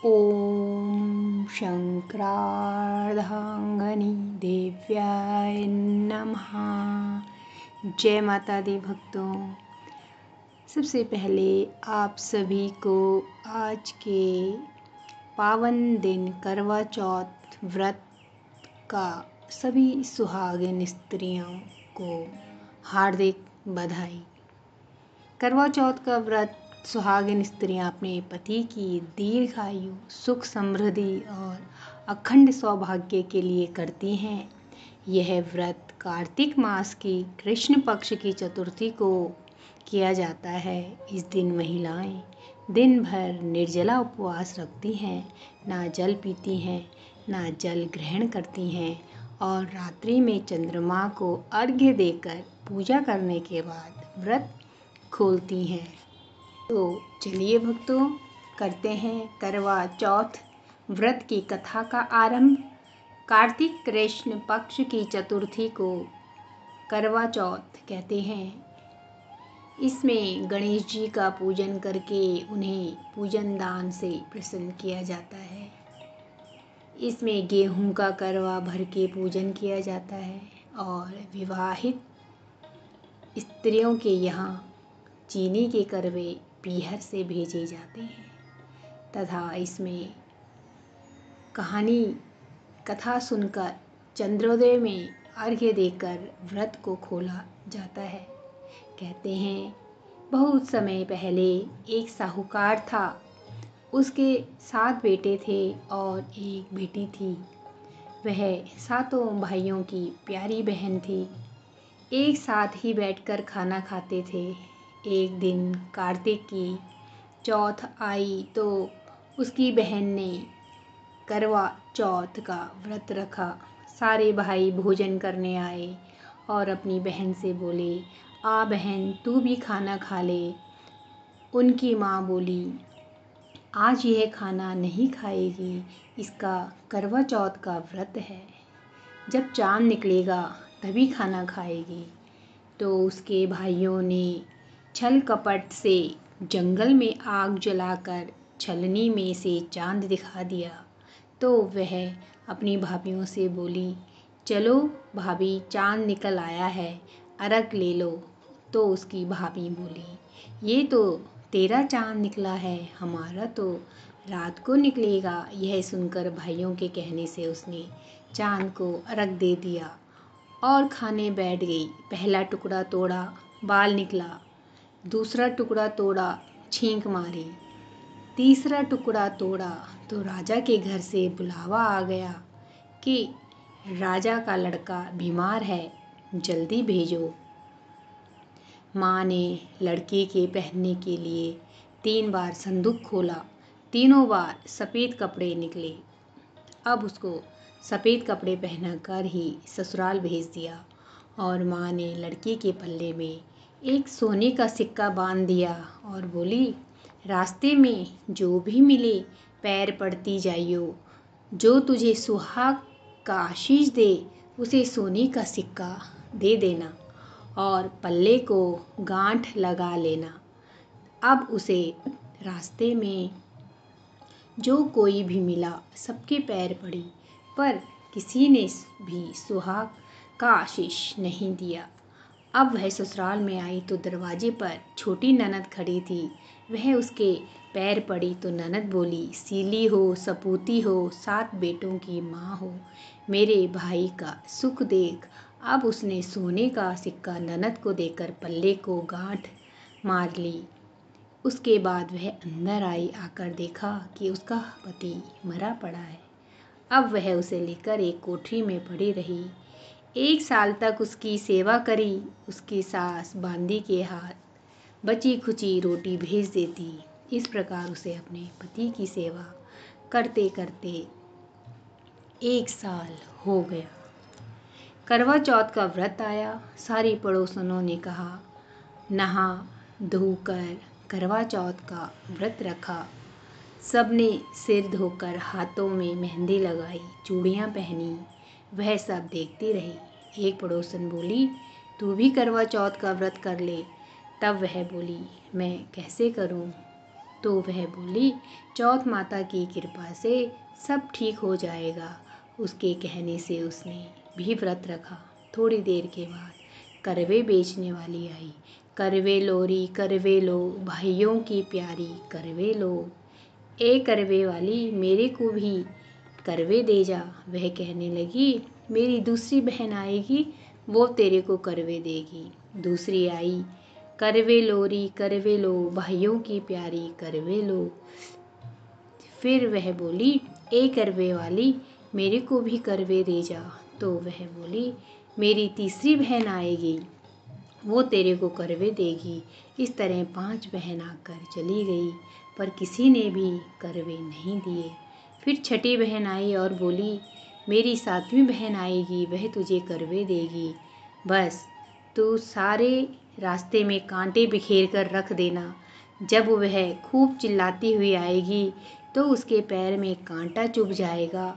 ओम शंकरार्धांगनी देव्याय नमः। जय माता दी भक्तों। सबसे पहले आप सभी को आज के पावन दिन करवा चौथ व्रत का सभी सुहागिन स्त्रियों को हार्दिक बधाई। करवा चौथ का व्रत सुहागिन स्त्रियां अपने पति की दीर्घायु, सुख समृद्धि और अखंड सौभाग्य के लिए करती हैं। यह व्रत कार्तिक मास की कृष्ण पक्ष की चतुर्थी को किया जाता है। इस दिन महिलाएं दिन भर निर्जला उपवास रखती हैं, ना जल पीती हैं, ना जल ग्रहण करती हैं और रात्रि में चंद्रमा को अर्घ्य देकर पूजा करने के बाद व्रत खोलती हैं। तो चलिए भक्तों, करते हैं करवा चौथ व्रत की कथा का आरंभ। कार्तिक कृष्ण पक्ष की चतुर्थी को करवा चौथ कहते हैं। इसमें गणेश जी का पूजन करके उन्हें पूजन दान से प्रसन्न किया जाता है। इसमें गेहूं का करवा भर के पूजन किया जाता है और विवाहित स्त्रियों के यहाँ चीनी के करवे पीहर से भेजे जाते हैं तथा इसमें कथा सुनकर चंद्रोदय में अर्घ्य देकर व्रत को खोला जाता है। कहते हैं बहुत समय पहले एक साहूकार था। उसके 7 बेटे थे और एक बेटी थी। वह 7 भाइयों की प्यारी बहन थी। एक साथ ही बैठकर खाना खाते थे। एक दिन कार्तिक की चौथ आई तो उसकी बहन ने करवा चौथ का व्रत रखा। सारे भाई भोजन करने आए और अपनी बहन से बोले, आ बहन तू भी खाना खा ले। उनकी माँ बोली, आज यह खाना नहीं खाएगी, इसका करवा चौथ का व्रत है, जब चाँद निकलेगा तभी खाना खाएगी। तो उसके भाइयों ने छल कपट से जंगल में आग जलाकर छलनी में से चाँद दिखा दिया। तो वह अपनी भाभियों से बोली, चलो भाभी चाँद निकल आया है, अर्घ ले लो। तो उसकी भाभी बोली, ये तो तेरा चाँद निकला है, हमारा तो रात को निकलेगा। यह सुनकर भाइयों के कहने से उसने चाँद को अर्घ दे दिया और खाने बैठ गई। पहला टुकड़ा तोड़ा, बाल निकला। दूसरा टुकड़ा तोड़ा, छींक मारी। तीसरा टुकड़ा तोड़ा तो राजा के घर से बुलावा आ गया कि राजा का लड़का बीमार है, जल्दी भेजो। माँ ने लड़के के पहनने के लिए 3 बार संदूक खोला। तीनों बार सफ़ेद कपड़े निकले। अब उसको सफ़ेद कपड़े पहनाकर ही ससुराल भेज दिया और माँ ने लड़के के पल्ले में एक सोने का सिक्का बांध दिया और बोली, रास्ते में जो भी मिले पैर पड़ती जाइयो। जो तुझे सुहाग का आशीष दे उसे सोने का सिक्का दे देना और पल्ले को गांठ लगा लेना। अब उसे रास्ते में जो कोई भी मिला सबके पैर पड़ी, पर किसी ने भी सुहाग का आशीष नहीं दिया। अब वह ससुराल में आई तो दरवाजे पर छोटी ननद खड़ी थी। वह उसके पैर पड़ी तो ननद बोली, सीली हो, सपूती हो, 7 बेटों की माँ हो, मेरे भाई का सुख देख। अब उसने सोने का सिक्का ननद को देकर पल्ले को गांठ मार ली। उसके बाद वह अंदर आई। आकर देखा कि उसका पति मरा पड़ा है। अब वह उसे लेकर एक कोठरी में पड़ी रही। 1 साल तक उसकी सेवा करी। उसकी सास बांदी के हाथ बची खुची रोटी भेज देती। इस प्रकार उसे अपने पति की सेवा करते करते 1 साल हो गया। करवा चौथ का व्रत आया। सारी पड़ोसनों ने कहा, नहा धोकर करवा चौथ का व्रत रखा। सबने सिर धोकर हाथों में मेहंदी लगाई, चूड़ियाँ पहनी। वह सब देखती रही। एक पड़ोसन बोली, तू भी करवा चौथ का व्रत कर ले। तब वह बोली, मैं कैसे करूं? तो वह बोली, चौथ माता की कृपा से सब ठीक हो जाएगा। उसके कहने से उसने भी व्रत रखा। थोड़ी देर के बाद करवे बेचने वाली आई। करवे लोरी करवे लो, भाइयों की प्यारी करवे लो। ए करवे वाली, मेरे को भी करवे दे जा। वह कहने लगी, मेरी दूसरी बहन आएगी, वो तेरे को करवे देगी। दूसरी आई, करवे लोरी करवे लो, भाइयों की प्यारी करवे लो। फिर वह बोली, ए करवे वाली, मेरे को भी करवे दे जा। तो वह बोली, मेरी तीसरी बहन आएगी, वो तेरे को करवे देगी। इस तरह 5 बहन आकर चली गई, पर किसी ने भी करवे नहीं दिए। फिर छठी बहन आई और बोली, मेरी 7वीं बहन आएगी, वह तुझे करवे देगी। बस तू सारे रास्ते में कांटे बिखेर कर रख देना। जब वह खूब चिल्लाती हुई आएगी तो उसके पैर में कांटा चुभ जाएगा।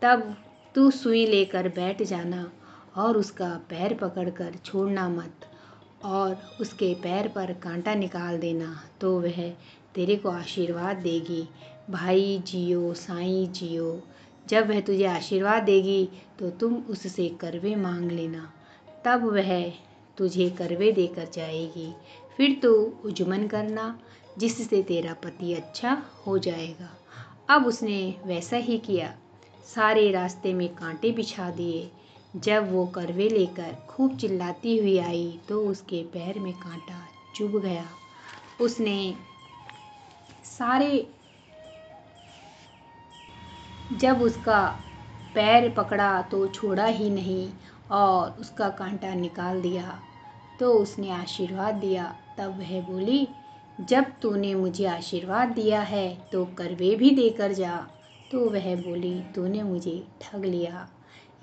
तब तू सुई लेकर बैठ जाना और उसका पैर पकड़कर छोड़ना मत, और उसके पैर पर कांटा निकाल देना, तो वह तेरे को आशीर्वाद देगी। भाई जियो साईं जियो। जब वह तुझे आशीर्वाद देगी तो तुम उससे करवे मांग लेना, तब वह तुझे करवे देकर जाएगी। फिर तू उजमन करना, जिससे तेरा पति अच्छा हो जाएगा। अब उसने वैसा ही किया। सारे रास्ते में कांटे बिछा दिए। जब वो करवे लेकर खूब चिल्लाती हुई आई तो उसके पैर में कांटा चुभ गया। उसने सारे जब उसका पैर पकड़ा तो छोड़ा ही नहीं और उसका कांटा निकाल दिया। तो उसने आशीर्वाद दिया। तब वह बोली, जब तूने मुझे आशीर्वाद दिया है तो करवे भी देकर जा। तो वह बोली, तूने मुझे ठग लिया।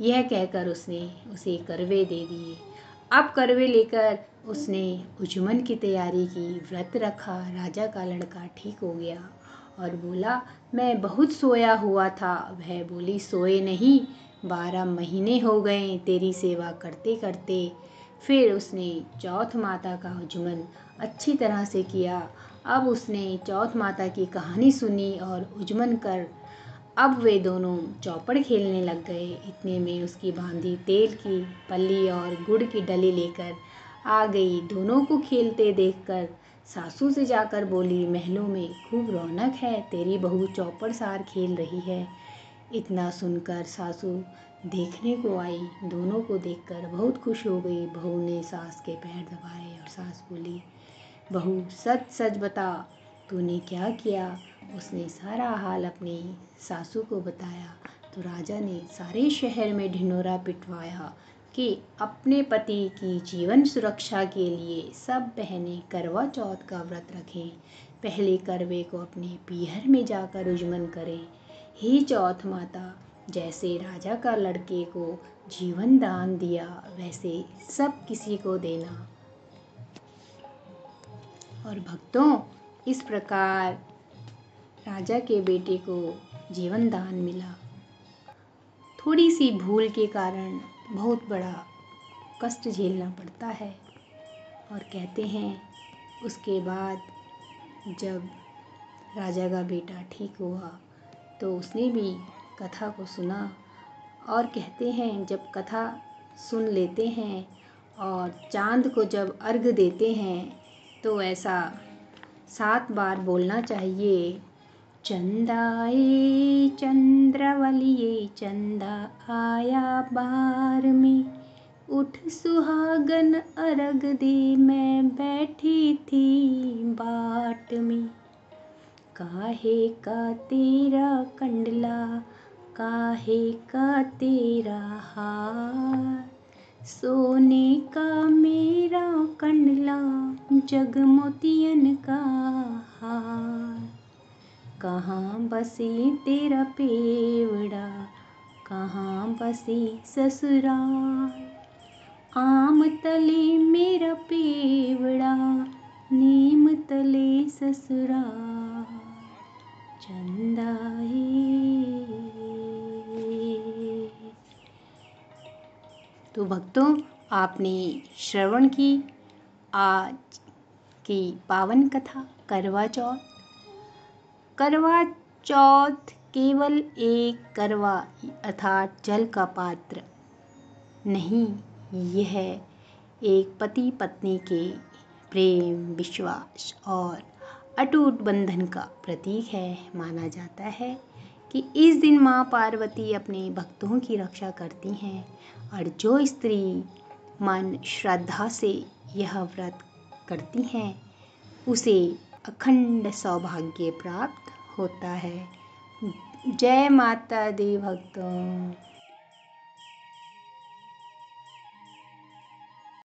यह कहकर उसने उसे करवे दे दिए। अब करवे लेकर उसने उजमन की तैयारी की, व्रत रखा। राजा का लड़का ठीक हो गया और बोला, मैं बहुत सोया हुआ था। वह बोली, सोए नहीं, 12 महीने हो गए तेरी सेवा करते करते। फिर उसने चौथ माता का उजमन अच्छी तरह से किया। अब उसने चौथ माता की कहानी सुनी और उजमन कर अब वे दोनों चौपड़ खेलने लग गए। इतने में उसकी भांजी तेल की पल्ली और गुड़ की डली लेकर आ गई। दोनों को खेलते देखकर सासू से जाकर बोली, महलों में खूब रौनक है, तेरी बहू चौपड़ सार खेल रही है। इतना सुनकर सासू देखने को आई। दोनों को देखकर बहुत खुश हो गई। बहू ने सास के पैर दबाए और सास बोली, बहू सच सच बता, तूने क्या किया। उसने सारा हाल अपनी सासू को बताया। तो राजा ने सारे शहर में ढिंढोरा पिटवाया कि अपने पति की जीवन सुरक्षा के लिए सब बहनें करवा चौथ का व्रत रखें। पहले करवे को अपने पीहर में जाकर उजमन करें। हे चौथ माता, जैसे राजा का लड़के को जीवन दान दिया, वैसे सब किसी को देना। और भक्तों, इस प्रकार राजा के बेटे को जीवन दान मिला। थोड़ी सी भूल के कारण बहुत बड़ा कष्ट झेलना पड़ता है। और कहते हैं उसके बाद जब राजा का बेटा ठीक हुआ तो उसने भी कथा को सुना। और कहते हैं जब कथा सुन लेते हैं और चांद को जब अर्घ देते हैं तो ऐसा 7 बार बोलना चाहिए, चंदाए चंद्रवलिये चंदा आया बार में, उठ सुहागन अर्घ दे मैं बैठी थी बाट में। काहे का तेरा कंडला, काहे का तेरा हार, सोने का मेरा कंडला, जगमोतियन का हार। कहाँ बसे तेरा पेवड़ा, कहाँ बसे ससुराल, आम तले मेरा पेवड़ा, नीम तले ससुराल। चंदाए। तो भक्तों, आपने श्रवण की आज की पावन कथा करवा चौथ। करवा चौथ केवल एक करवा अर्थात जल का पात्र नहीं, यह एक पति पत्नी के प्रेम, विश्वास और अटूट बंधन का प्रतीक है। माना जाता है कि इस दिन माँ पार्वती अपने भक्तों की रक्षा करती हैं और जो स्त्री मन श्रद्धा से यह व्रत करती हैं उसे अखंड सौभाग्य प्राप्त होता है। जय माता दी भक्तों।